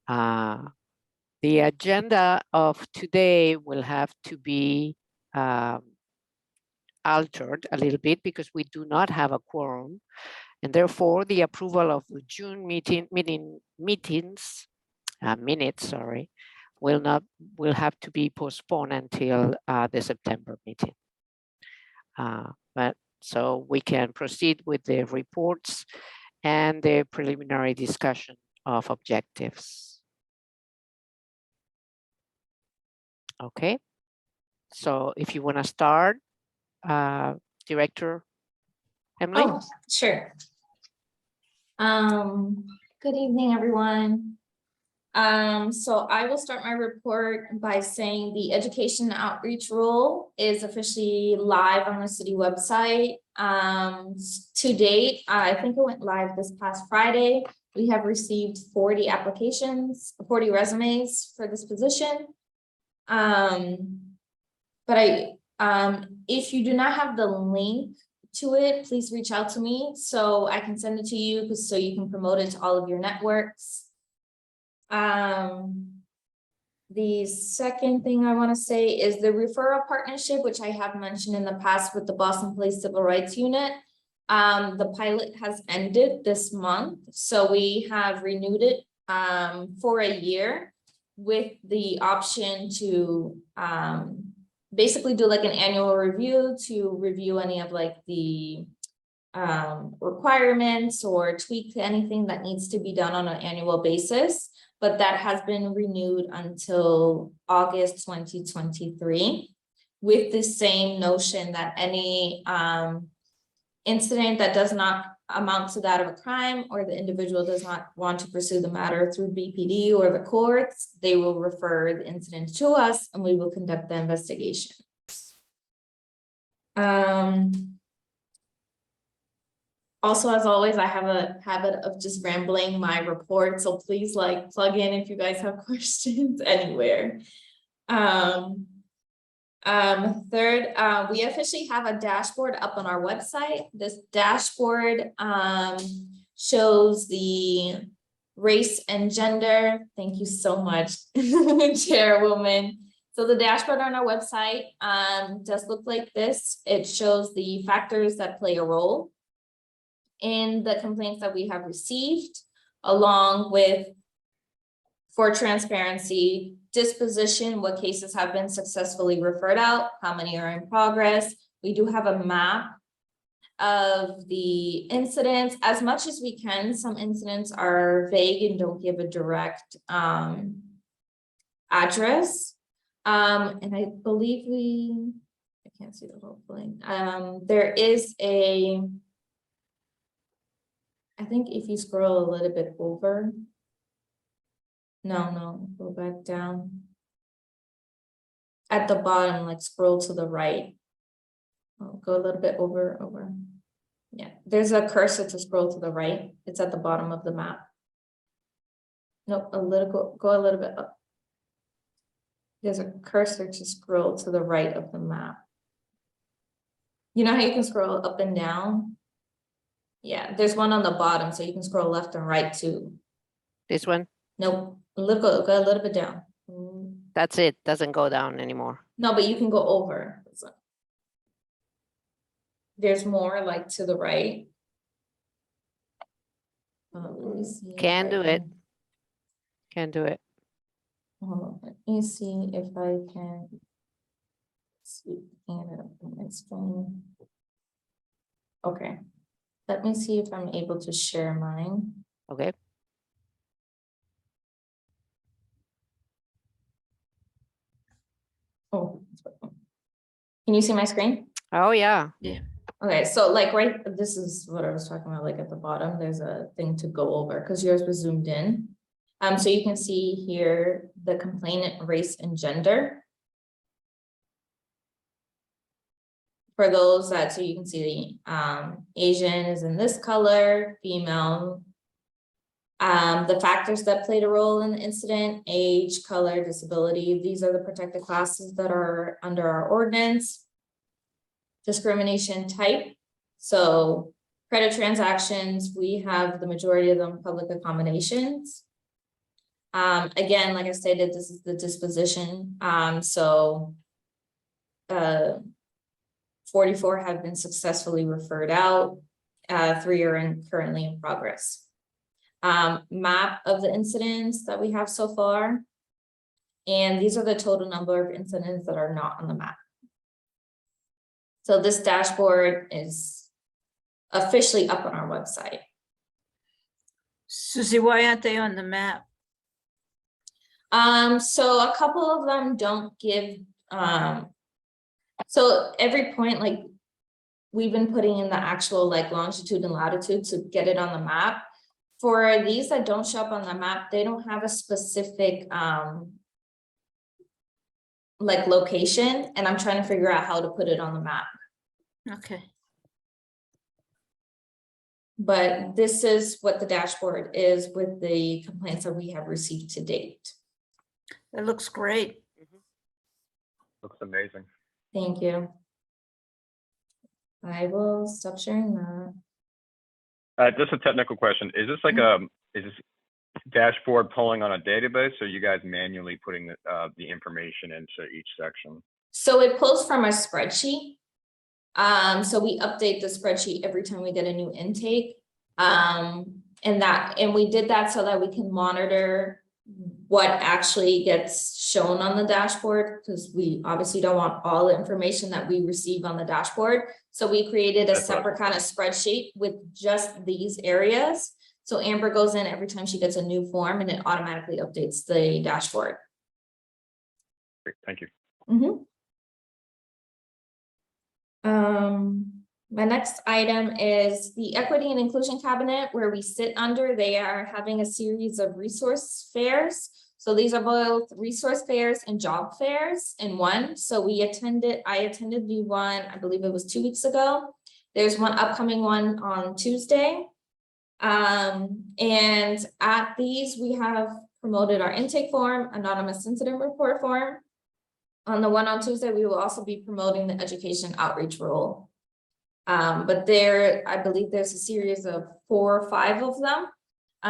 The agenda of today will have to be altered a little bit because we do not have a quorum, and therefore the approval of the June minutes, will have to be postponed until the September meeting. But so we can proceed with the reports and the preliminary discussion of objectives. Okay, so if you want to start, Director Emily. Oh, sure. Good evening, everyone. So I will start my report by saying the education outreach rule is officially live on the city website. To date, I think it went live this past Friday. We have received 40 applications, 40 resumes for this position. If you do not have the link to it, please reach out to me so I can send it to you so you can promote it to all of your networks. The second thing I want to say is the referral partnership, which I have mentioned in the past with the Boston Police Civil Rights Unit. The pilot has ended this month, so we have renewed it for a year with the option to basically do like an annual review to review any of like the requirements or tweak anything that needs to be done on an annual basis. But that has been renewed until August 2023 with the same notion that any incident that does not amount to that of a crime or the individual does not want to pursue the matter through BPD or the courts, they will refer the incident to us and we will conduct the investigation. Also, as always, I have a habit of just rambling my report, so please like plug in if you guys have questions anywhere. Third, we officially have a dashboard up on our website. This dashboard shows the race and gender. Thank you so much, Chairwoman. So the dashboard on our website does look like this. It shows the factors that play a role in the complaints that we have received, along with, for transparency, disposition, what cases have been successfully referred out, how many are in progress. We do have a map of the incidents as much as we can. Some incidents are vague and don't give a direct address. And I believe I can't see the whole thing. There is I think if you scroll a little bit over, no, go back down. At the bottom, like scroll to the right. Oh, go a little bit over. Yeah, there's a cursor to scroll to the right. It's at the bottom of the map. Nope, go a little bit up. There's a cursor to scroll to the right of the map. You know how you can scroll up and down? Yeah, there's one on the bottom, so you can scroll left and right too. This one? Nope, go a little bit down. That's it, doesn't go down anymore. No, but you can go over. There's more like to the right. Let me see. Can do it. Can do it. Let me see if I can see it up on my screen. Okay. Let me see if I'm able to share mine. Okay. Oh, can you see my screen? Oh, yeah. Yeah. Okay, so like this is what I was talking about, like at the bottom, there's a thing to go over because yours was zoomed in. So you can see here the complainant race and gender. For those that, so you can see the Asian is in this color, female. The factors that played a role in the incident, age, color, disability. These are the protected classes that are under our ordinance. Discrimination type. So credit transactions, we have the majority of them public accommodations. Again, like I stated, this is the disposition, so 44 have been successfully referred out, 3 are currently in progress. Map of the incidents that we have so far. And these are the total number of incidents that are not on the map. So this dashboard is officially up on our website. Susie, why aren't they on the map? So a couple of them don't give, so every point, like, we've been putting in the actual like longitude and latitude to get it on the map. For these that don't show up on the map, they don't have a specific like location, and I'm trying to figure out how to put it on the map. Okay. But this is what the dashboard is with the complaints that we have received to date. That looks great. Looks amazing. Thank you. I will stop sharing that. Just a technical question. Is this like is this dashboard pulling on a database, or you guys manually putting the information into each section? So it pulls from a spreadsheet. So we update the spreadsheet every time we get a new intake. And we did that so that we can monitor what actually gets shown on the dashboard, because we obviously don't want all the information that we receive on the dashboard. So we created a That's right. separate kind of spreadsheet with just these areas. So Amber goes in every time she gets a new form and it automatically updates the dashboard. Great, thank you. My next item is the Equity and Inclusion Cabinet, where we sit under. They are having a series of resource fairs. So these are both resource fairs and job fairs in one. So I attended the one, I believe it was 2 weeks ago. There's one upcoming one on Tuesday. And at these, we have promoted our intake form, anonymous incident report form. On the one on Tuesday, we will also be promoting the education outreach role. But I believe there's a series of 4 or 5 of them.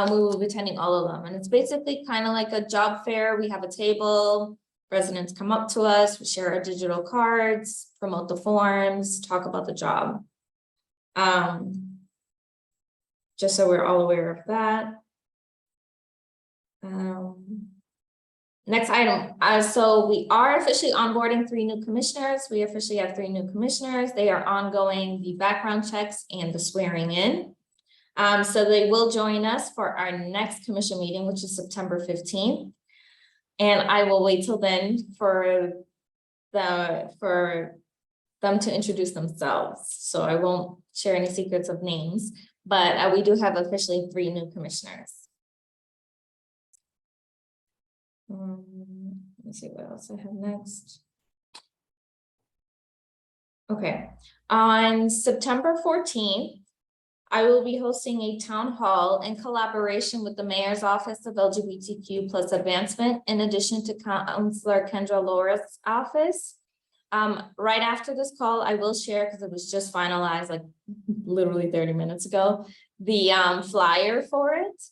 We will be attending all of them. And it's basically kind of like a job fair. We have a table, residents come up to us, we share our digital cards, promote the forms, talk about the job. Just so we're all aware of that. Next item, so we are officially onboarding 3 new commissioners. We officially have 3 new commissioners. They are ongoing the background checks and the swearing in. So they will join us for our next commission meeting, which is September 15th. And I will wait till then for them to introduce themselves. So I won't share any secrets of names, but we do have officially 3 new commissioners. Let me see what else I have next. Okay, on September 14th, I will be hosting a town hall in collaboration with the Mayor's Office of LGBTQ+ Advancement, in addition to Councilor Kendra Laura's office. Right after this call, I will share, because it was just finalized like literally 30 minutes ago, the flyer for it.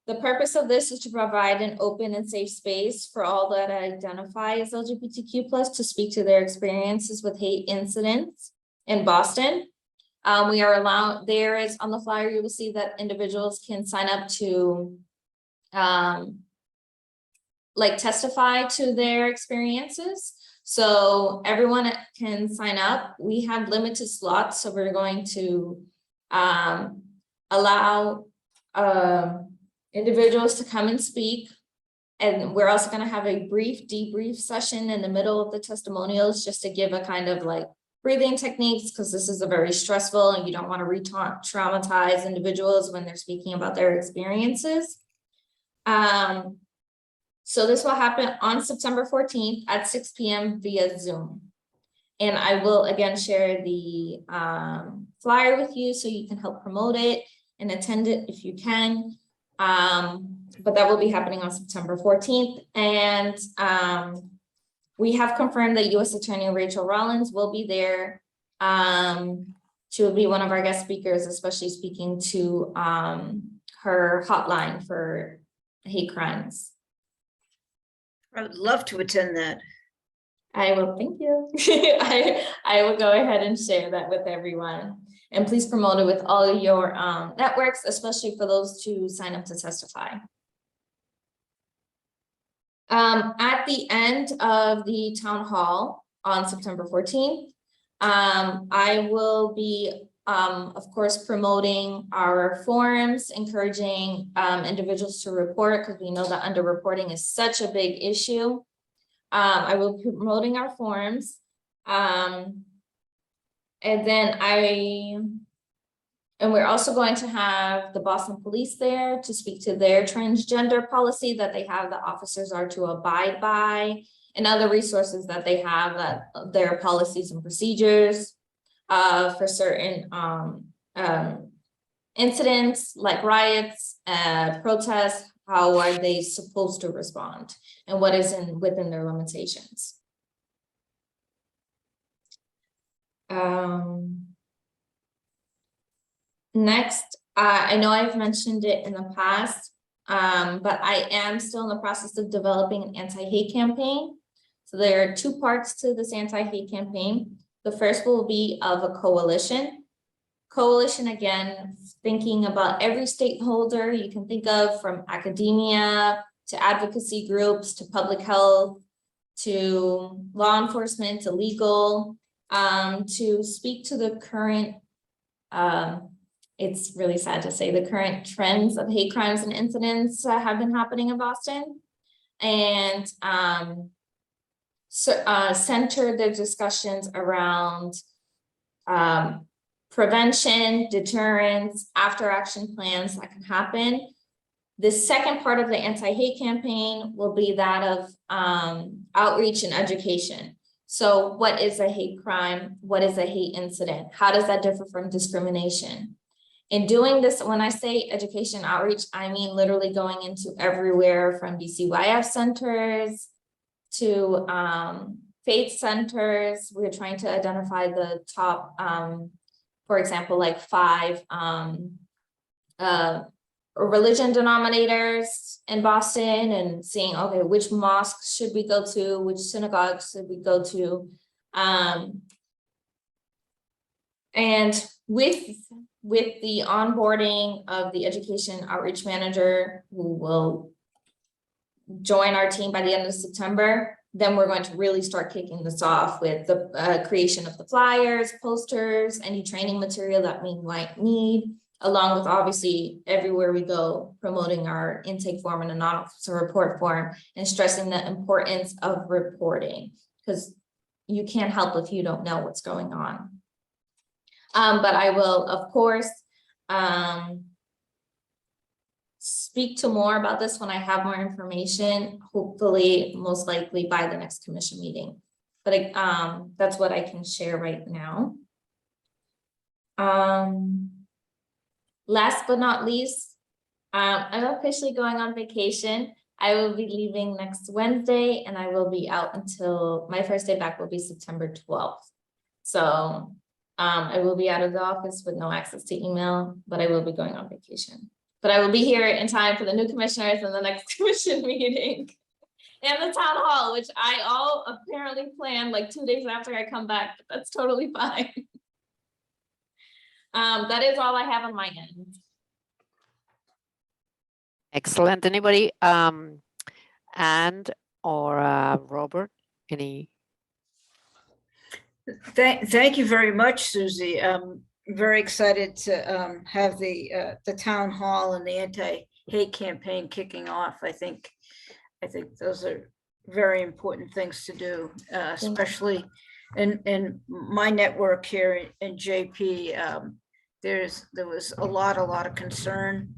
The purpose of this is to provide an open and safe space for all that identify as LGBTQ+ to speak to their experiences with hate incidents in Boston. We are allowed, there is on the flyer, you will see that individuals can sign up to like testify to their experiences. So everyone can sign up. We have limited slots, so we're going to allow individuals to come and speak. And we're also going to have a brief debrief session in the middle of the testimonials, just to give a kind of like breathing techniques, because this is a very stressful and you don't want to re-traumatize individuals when they're speaking about their experiences. So this will happen on September 14th at 6 p.m. via Zoom. And I will again share the flyer with you so you can help promote it and attend it if you can. But that will be happening on September 14th. And we have confirmed that U.S. Attorney Rachel Rollins will be there. She will be one of our guest speakers, especially speaking to her hotline for hate crimes. I would love to attend that. I will, thank you. I will go ahead and share that with everyone. And please promote it with all your networks, especially for those to sign up to testify. At the end of the town hall on September 14th, I will be, of course, promoting our forums, encouraging individuals to report, because we know that underreporting is such a big issue. I will be promoting our forums. And we're also going to have the Boston Police there to speak to their transgender policy that they have, the officers are to abide by, and other resources that they have, that their policies and procedures for certain incidents like riots, protests. How are they supposed to respond, and what is within their limitations? Next, I know I've mentioned it in the past, but I am still in the process of developing an anti-hate campaign. So there are two parts to this anti-hate campaign. The first will be of a coalition. Coalition, again, thinking about every stakeholder you can think of, from academia to advocacy groups to public health to law enforcement to legal, to speak to the current, it's really sad to say, the current trends of hate crimes and incidents that have been happening in Boston, and center their discussions around prevention, deterrence, after action plans that can happen. The second part of the anti-hate campaign will be that of outreach and education. So what is a hate crime? What is a hate incident? How does that differ from discrimination? In doing this, when I say education outreach, I mean literally going into everywhere from BCYF centers to faith centers. We're trying to identify the top, for example, like 5 religion denominators in Boston, and seeing, okay, which mosques should we go to, which synagogues should we go to, and with the onboarding of the education outreach manager, who will join our team by the end of September, then we're going to really start kicking this off with the creation of the flyers, posters, any training material that we might need, along with obviously everywhere we go, promoting our intake form and a non-officer report form, and stressing the importance of reporting, because you can't help if you don't know what's going on. But I will, of course, speak to more about this when I have more information, hopefully, most likely by the next commission meeting. But that's what I can share right now. Last but not least, I'm officially going on vacation. I will be leaving next Wednesday, and I will be out until my first day back will be September 12th. So I will be out of the office with no access to email, but I will be going on vacation. But I will be here in time for the new commissioners and the next commission meeting and the town hall, which I all apparently planned like 2 days after I come back, but that's totally fine. That is all I have on my end. Excellent. Anybody, and or Robert, any? Thank you very much, Susie. Very excited to have the town hall and the anti-hate campaign kicking off. I think those are very important things to do, especially in my network here in JP. There was a lot of concern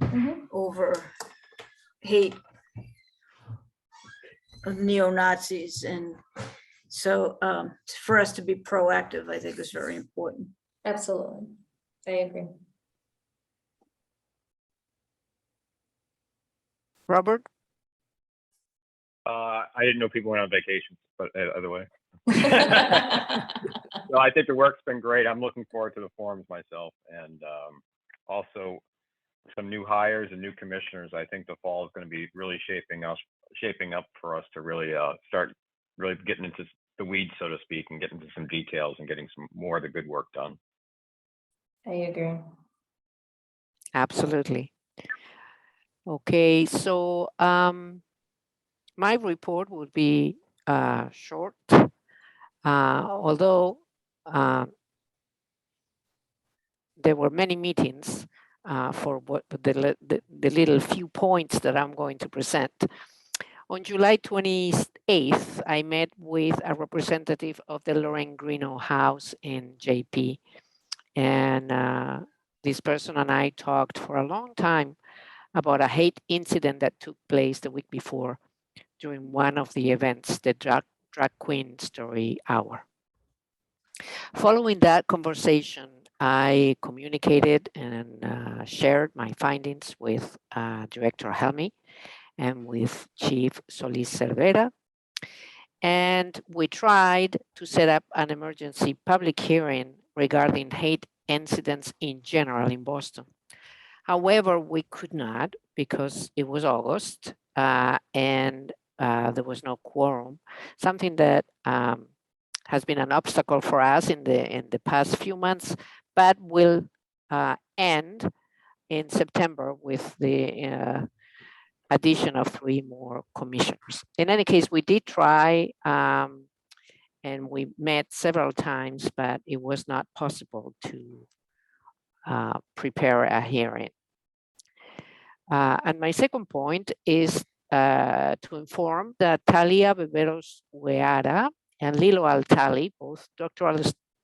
over hate of neo-Nazis, and so for us to be proactive, I think is very important. Absolutely, I agree. Robert? I didn't know people went on vacations, but other way. So I think the work's been great. I'm looking forward to the forums myself, and also some new hires and new commissioners, I think the fall is going to be really shaping up for us to really start really getting into the weeds, so to speak, and getting into some details and getting some more of the good work done. I agree. Absolutely. Okay, so my report would be short, although there were many meetings for what the little few points that I'm going to present. On July 28th, I met with a representative of the Lorraine Greeno House in JP. And this person and I talked for a long time about a hate incident that took place the week before during one of the events, the Drag Queen Story Hour. Following that conversation, I communicated and shared my findings with Director Helmy and with Chief Solis Cervera. And we tried to set up an emergency public hearing regarding hate incidents in general in Boston. However, we could not because it was August and there was no quorum, something that has been an obstacle for us in the past few months, but will end in September with the addition of 3 more commissioners. In any case, we did try and we met several times, but it was not possible to prepare a hearing. And my second point is to inform that Talia Beberos Weara and Lilo Altali, both doctoral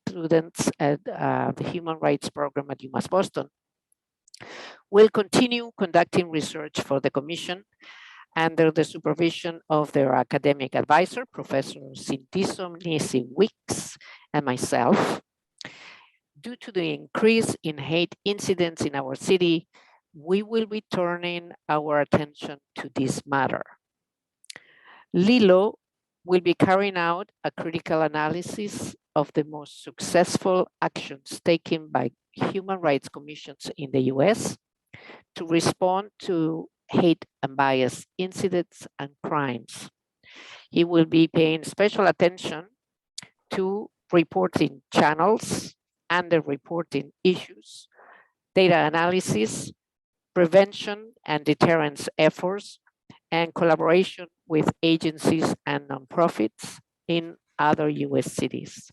students at the Human Rights Program at UMass Boston, will continue conducting research for the Commission under the supervision of their academic advisor, Professor Sintiso Nisi Wicks, and myself. Due to the increase in hate incidents in our city, we will be turning our attention to this matter. Lilo will be carrying out a critical analysis of the most successful actions taken by human rights commissions in the US to respond to hate and bias incidents and crimes. He will be paying special attention to reporting channels and the reporting issues, data analysis, prevention and deterrence efforts, and collaboration with agencies and nonprofits in other US cities.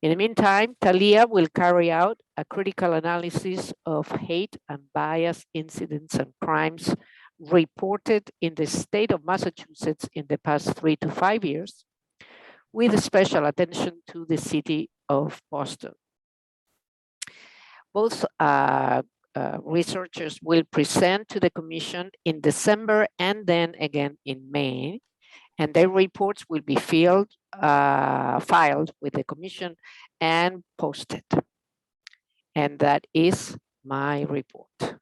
In the meantime, Talia will carry out a critical analysis of hate and bias incidents and crimes reported in the state of Massachusetts in the past 3 to 5 years, with special attention to the city of Boston. Both researchers will present to the Commission in December and then again in May, and their reports will be filed with the Commission and posted. And that is my report.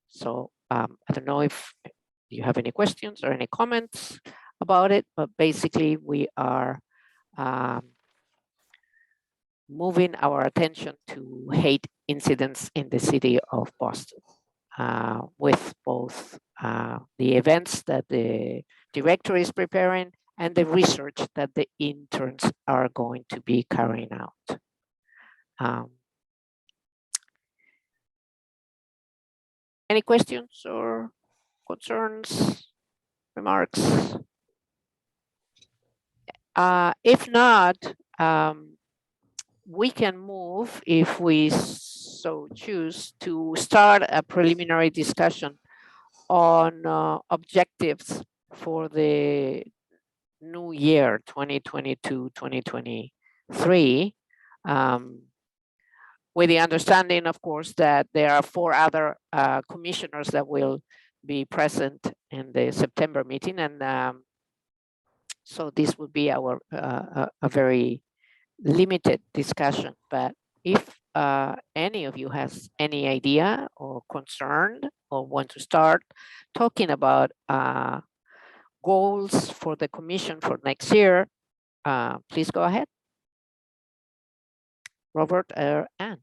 So I don't know if you have any questions or any comments about it, but basically we are moving our attention to hate incidents in the city of Boston with both the events that the director is preparing and the research that the interns are going to be carrying out. Any questions or concerns, remarks? If not, we can move, if we so choose, to start a preliminary discussion on objectives for the new year 2022-2023, with the understanding, of course, that there are 4 other commissioners that will be present in the September meeting, and so this would be our a very limited discussion. But if any of you has any idea or concern or want to start talking about goals for the Commission for next year, please go ahead. Robert or Anne?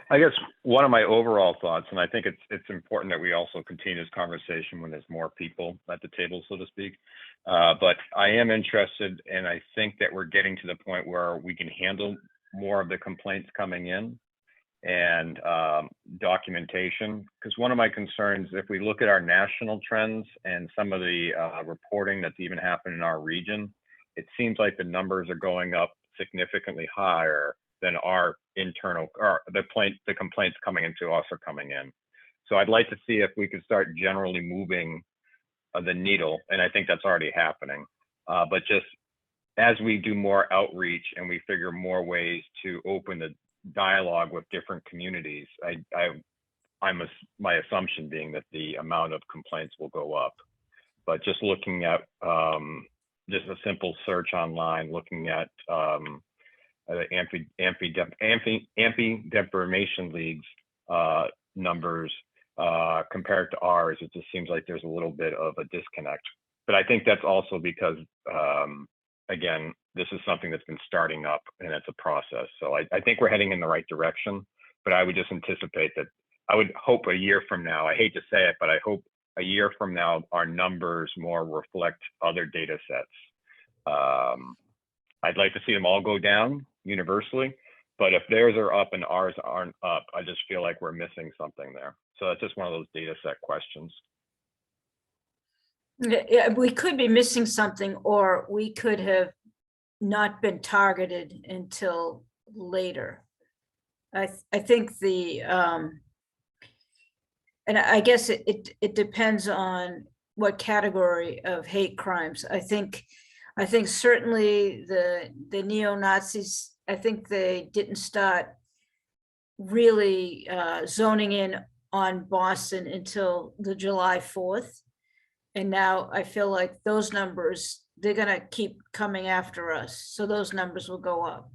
I guess one of my overall thoughts, and I think it's important that we also continue this conversation when there's more people at the table, so to speak. But I am interested, and I think that we're getting to the point where we can handle more of the complaints coming in and documentation. Because one of my concerns, if we look at our national trends and some of the reporting that's even happened in our region, it seems like the numbers are going up significantly higher than our internal, or the complaints coming into us are coming in. So I'd like to see if we could start generally moving the needle, and I think that's already happening. But just as we do more outreach and we figure more ways to open the dialogue with different communities, my assumption being that the amount of complaints will go up. But just looking at just a simple search online, looking at the anti-defamation leagues numbers compared to ours, it just seems like there's a little bit of a disconnect. But I think that's also because, again, this is something that's been starting up and it's a process. So I think we're heading in the right direction, but I would just anticipate that, I would hope a year from now, I hate to say it, but I hope a year from now, our numbers more reflect other data sets. I'd like to see them all go down universally, but if theirs are up and ours aren't up, I just feel like we're missing something there. So that's just one of those data set questions. Yeah, we could be missing something, or we could have not been targeted until later. I think and I guess it depends on what category of hate crimes. I think certainly the neo-Nazis, I think they didn't start really zoning in on Boston until the July 4th. And now I feel like those numbers, they're gonna keep coming after us. So those numbers will go up.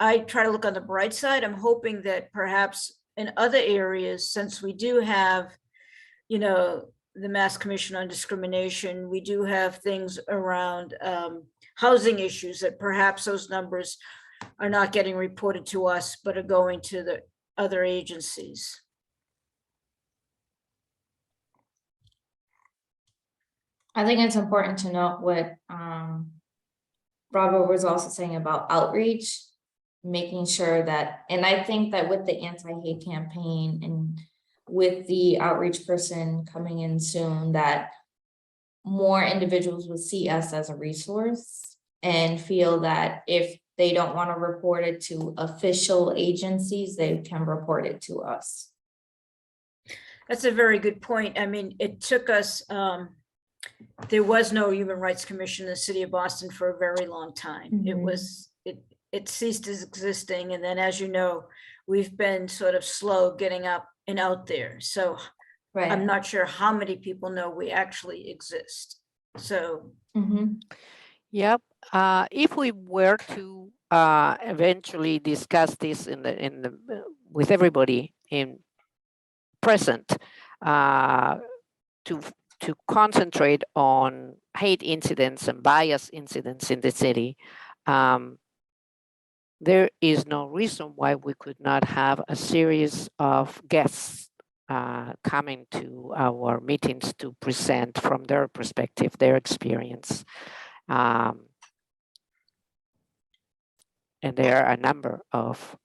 I try to look on the bright side. I'm hoping that perhaps in other areas, since we do have, the Mass Commission on Discrimination, we do have things around housing issues, that perhaps those numbers are not getting reported to us, but are going to the other agencies. I think it's important to note what Robert was also saying about outreach, making sure that, and I think that with the anti-hate campaign and with the outreach person coming in soon, that more individuals will see us as a resource and feel that if they don't want to report it to official agencies, they can report it to us. That's a very good point. I mean, it took us, there was no Human Rights Commission in the city of Boston for a very long time. It ceased as existing. And then, as you know, we've been sort of slow getting up and out there. So I'm not sure how many people know we actually exist. So. Yep. If we were to eventually discuss this with everybody in present, to concentrate on hate incidents and bias incidents in the city, there is no reason why we could not have a series of guests coming to our meetings to present from their perspective, their experience. And there are a number of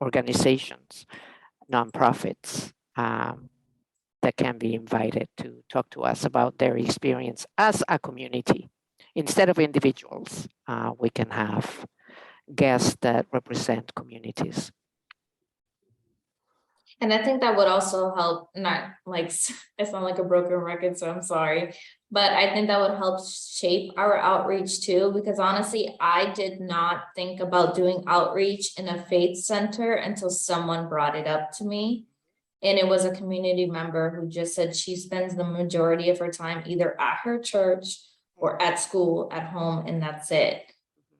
organizations, nonprofits, that can be invited to talk to us about their experience as a community. Instead of individuals, we can have guests that represent communities. And I think that would also help, not like, I sound like a broken record, so I'm sorry, but I think that would help shape our outreach too, because honestly, I did not think about doing outreach in a faith center until someone brought it up to me. And it was a community member who just said she spends the majority of her time either at her church or at school, at home, and that's it.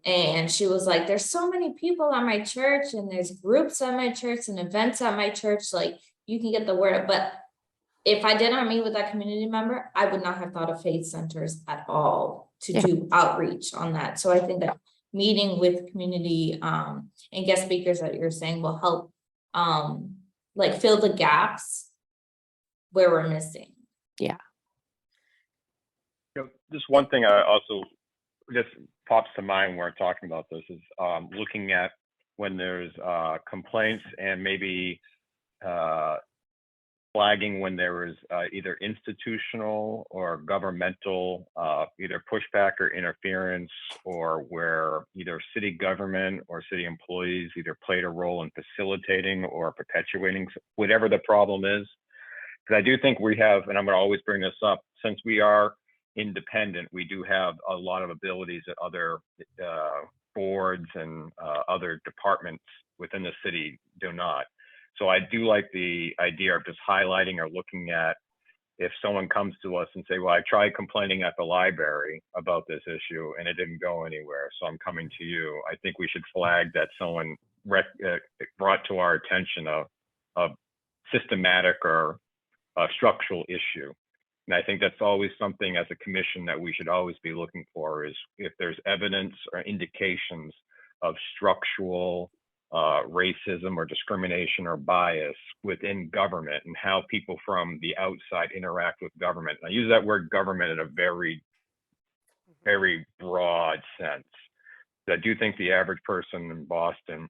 And she was like, there's so many people at my church, and there's groups at my church and events at my church, like you can get the word. But if I did not meet with that community member, I would not have thought of faith centers at all. to Yeah. do outreach on that. So I think that meeting with community, and guest speakers that you're saying will help, like fill the gaps where we're missing. Just one thing I also just pops to mind when we're talking about this is looking at when there's complaints and maybe flagging when there is either institutional or governmental either pushback or interference, or where either city government or city employees either played a role in facilitating or perpetuating whatever the problem is. Because I do think we have, and I'm going to always bring this up, since we are independent, we do have a lot of abilities that other boards and other departments within the city do not. So I do like the idea of just highlighting or looking at if someone comes to us and say, well, I tried complaining at the library about this issue and it didn't go anywhere, so I'm coming to you. I think we should flag that someone brought to our attention a systematic or a structural issue. And I think that's always something as a commission that we should always be looking for, is if there's evidence or indications of structural racism or discrimination or bias within government and how people from the outside interact with government. And I use that word government in a very, very broad sense. I do think the average person in Boston,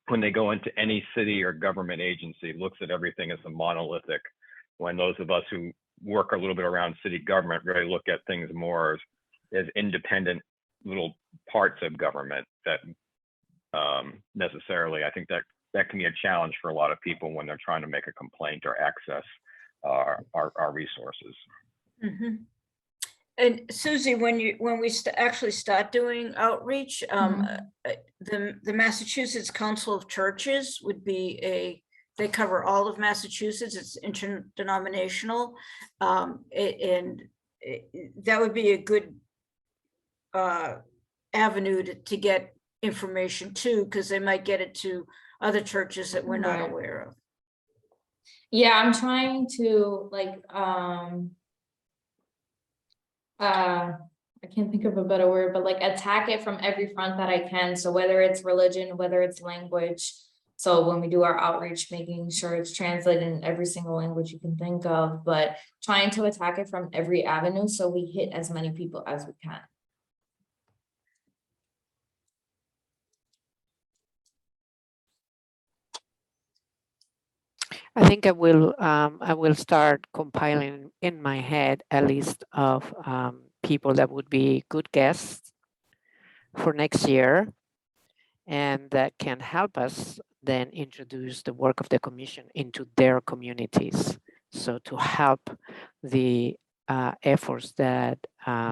when they go into any city or government agency, looks at everything as a monolithic, when those of us who work a little bit around city government really look at things more as independent little parts of government that necessarily, I think that can be a challenge for a lot of people when they're trying to make a complaint or access our resources. Mhm. And Susie, when we actually start doing outreach, the Massachusetts Council of Churches would be they cover all of Massachusetts. It's interdenominational, and that would be a good avenue to get information too, because they might get it to other churches that we're not Right. aware of. Yeah, I'm trying to I can't think of a better word, but like attack it from every front that I can. So whether it's religion, whether it's language. So when we do our outreach, making sure it's translated in every single language you can think of, but trying to attack it from every avenue so we hit as many people as we can. I think I will start compiling in my head a list of people that would be good guests for next year, and that can help us then introduce the work of the commission into their communities. So to help the efforts that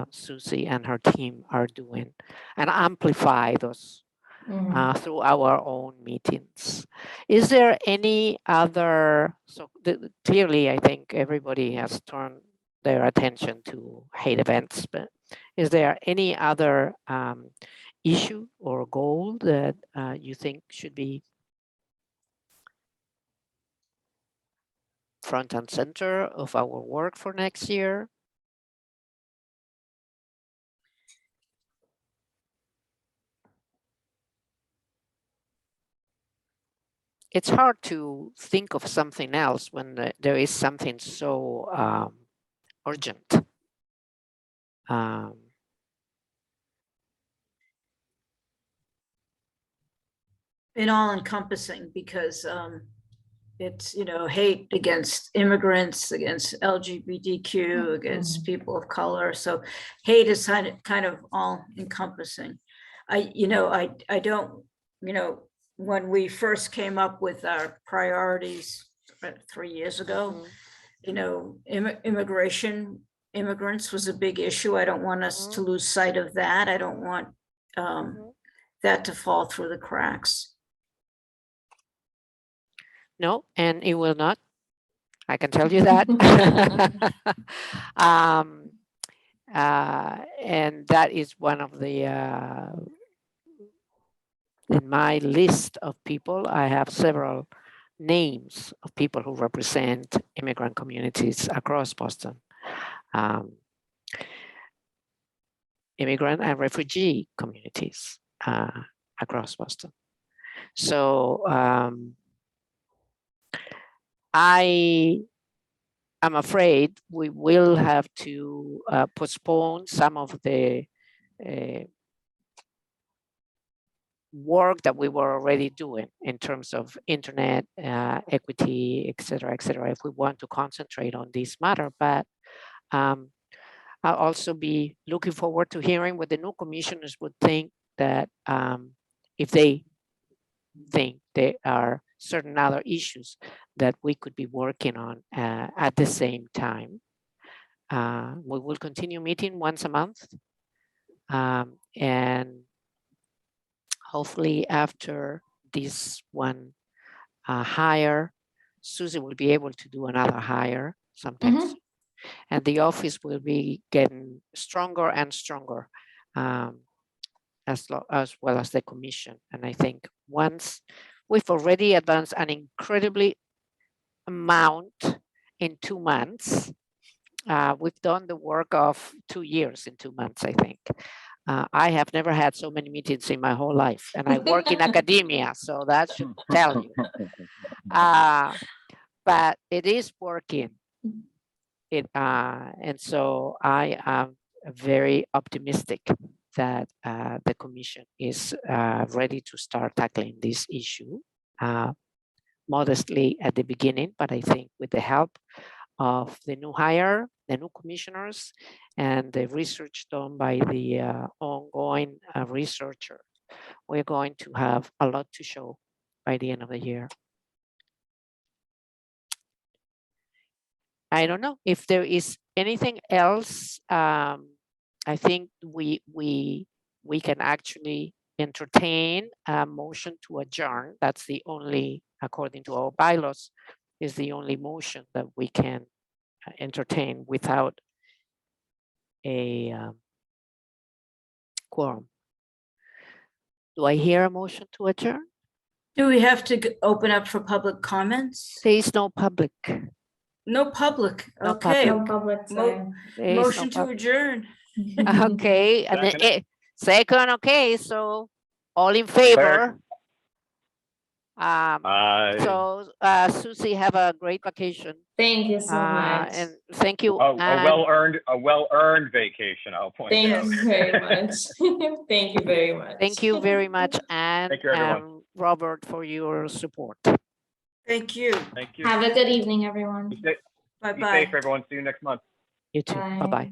Susie and her team are doing and amplify those through our own meetings. Is there any other, so clearly I think everybody has turned their attention to hate events, but is there any other issue or goal that you think should be front and center of our work for next year? It's hard to think of something else when there is something so urgent. And all encompassing, because it's, hate against immigrants, against LGBTQ, against people of color. So hate is kind of all encompassing. I don't, when we first came up with our priorities 3 years ago, immigrants was a big issue. I don't want us to lose sight of that. I don't want that to fall through the cracks. No, and it will not. I can tell you that. And that is one of the, in my list of people, I have several names of people who represent immigrant communities across Boston. immigrant and refugee communities across Boston. So I am afraid we will have to postpone some of the work that we were already doing in terms of internet equity, et cetera, if we want to concentrate on this matter. But I'll also be looking forward to hearing what the new commissioners would think, that if they think there are certain other issues that we could be working on at the same time. We will continue meeting once a month, and hopefully after this one hire, Susie will be able to do another hire sometime soon. And the office will be getting stronger and stronger, as well as the commission. And I think once we've already advanced an incredibly amount in 2 months, we've done the work of 2 years in 2 months, I think. I have never had so many meetings in my whole life, and I work in academia, so that should tell you. But it is working. And so I am very optimistic that the commission is ready to start tackling this issue modestly at the beginning, but I think with the help of the new hire, the new commissioners, and the research done by the ongoing researcher, we're going to have a lot to show by the end of the year. I don't know if there is anything else. I think we can actually entertain a motion to adjourn. That's the only, according to our bylaws, is the only motion that we can entertain without a quorum. Do I hear a motion to adjourn? Do we have to open up for public comments? There is no public. No public, No okay. No public. sorry. There is no Motion to public. adjourn. Okay, and then Second. second, okay, so all in favor? So Susie, have a great vacation. Thank you so much. And thank you. a Anne. well-earned vacation, I'll point Thank out. you very much. Thank you very much. Thank you very much, Anne Thank you, everyone. and Robert, for your support. Thank you. Thank you. Have a good evening, everyone. Be safe, Bye-bye. everyone. See you next month. You too. Bye-bye.